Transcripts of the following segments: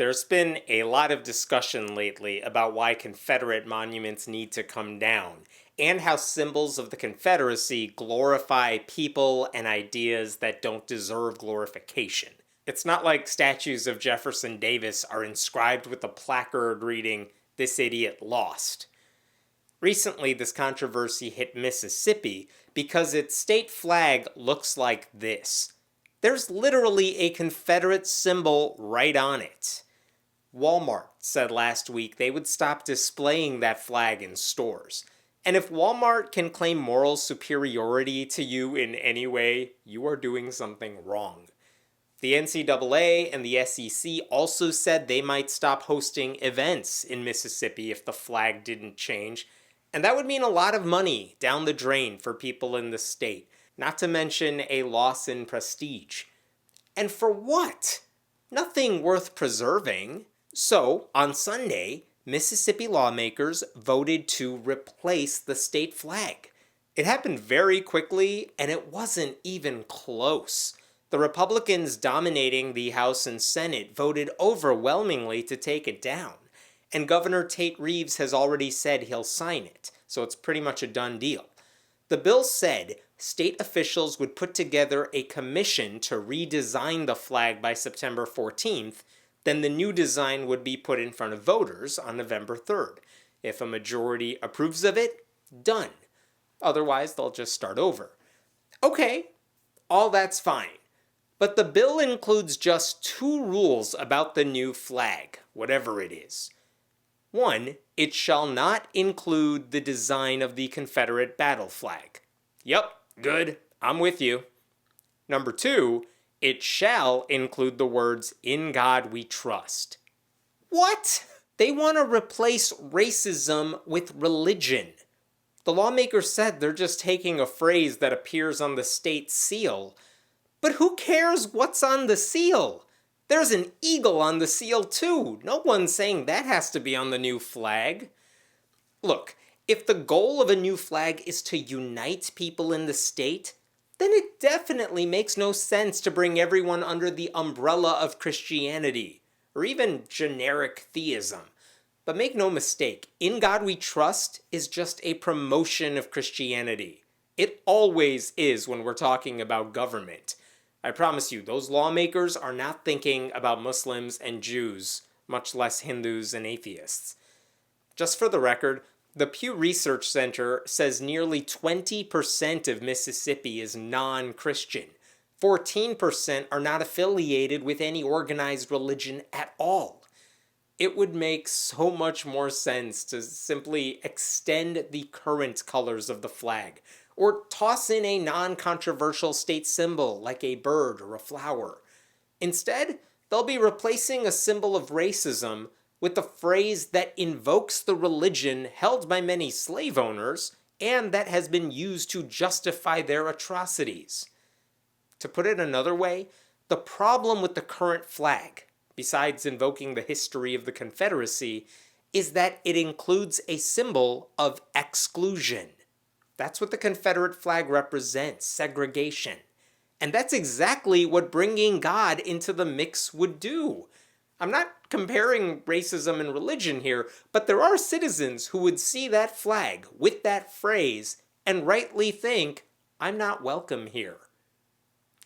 There's been a lot of discussion lately about why Confederate monuments need to come down, and how symbols of the Confederacy glorify people and ideas that don't deserve glorification. It's not like statues of Jefferson Davis are inscribed with a placard reading, "This idiot lost." Recently, this controversy hit Mississippi because its state flag looks like this. There's literally a Confederate symbol right on it. Walmart said last week they would stop displaying that flag in stores. And if Walmart can claim moral superiority to you in any way, you are doing something wrong. The NCAA and the SEC also said they might stop hosting events in Mississippi if the flag didn't change. And that would mean a lot of money down the drain for people in the state, not to mention a loss in prestige. And for what? Nothing worth preserving. So, on Sunday, Mississippi lawmakers voted to replace the state flag. It happened very quickly, and it wasn't even close. The Republicans dominating the House and Senate voted overwhelmingly to take it down. And Governor Tate Reeves has already said he'll sign it, so it's pretty much a done deal. The bill said state officials would put together a commission to redesign the flag by September 14th, then the new design would be put in front of voters on November 3rd. If a majority approves of it, done. Otherwise, they'll just start over. Okay, all that's fine. But the bill includes just two rules about the new flag, whatever it is. One, it shall not include the design of the Confederate battle flag. Yep, good, I'm with you. Number two, it shall include the words, "In God we trust." What? They want to replace racism with religion. The lawmakers said they're just taking a phrase that appears on the state seal. But who cares what's on the seal? There's an eagle on the seal too. No one's saying that has to be on the new flag. Look, if the goal of a new flag is to unite people in the state, then it definitely makes no sense to bring everyone under the umbrella of Christianity, or even generic theism. But make no mistake, "In God We Trust" is just a promotion of Christianity. It always is when we're talking about government. I promise you, those lawmakers are not thinking about Muslims and Jews, much less Hindus and atheists. Just for the record, the Pew Research Center says nearly 20% of Mississippi is non-Christian. 14% are not affiliated with any organized religion at all. It would make so much more sense to simply extend the current colors of the flag, or toss in a non-controversial state symbol like a bird or a flower. Instead, they'll be replacing a symbol of racism with a phrase that invokes the religion held by many slave owners and that has been used to justify their atrocities. To put it another way, the problem with the current flag, besides invoking the history of the Confederacy, is that it includes a symbol of exclusion. That's what the Confederate flag represents, segregation. And that's exactly what bringing God into the mix would do. I'm not comparing racism and religion here, but there are citizens who would see that flag with that phrase and rightly think, "I'm not welcome here."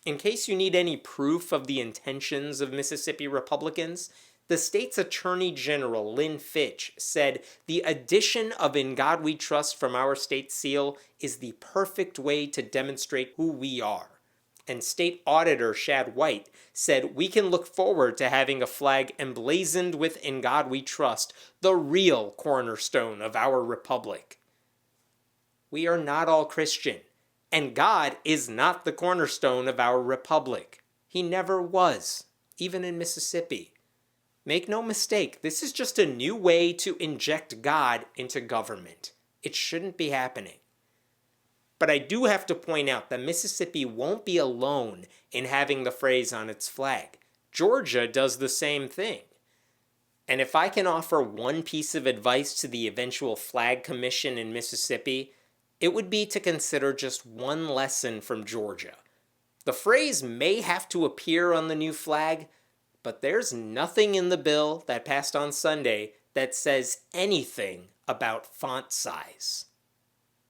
In case you need any proof of the intentions of Mississippi Republicans, the state's Attorney General, Lynn Fitch, said the addition of "In God We Trust" from our state seal is the perfect way to demonstrate who we are. And State Auditor Shad White said we can look forward to having a flag emblazoned with "In God We Trust," the real cornerstone of our republic. We are not all Christian, and God is not the cornerstone of our republic. He never was, even in Mississippi. Make no mistake, this is just a new way to inject God into government. It shouldn't be happening. But I do have to point out that Mississippi won't be alone in having the phrase on its flag. Georgia does the same thing. And if I can offer one piece of advice to the eventual flag commission in Mississippi, it would be to consider just one lesson from Georgia. The phrase may have to appear on the new flag, But there's nothing in the bill that passed on Sunday that says anything about font size.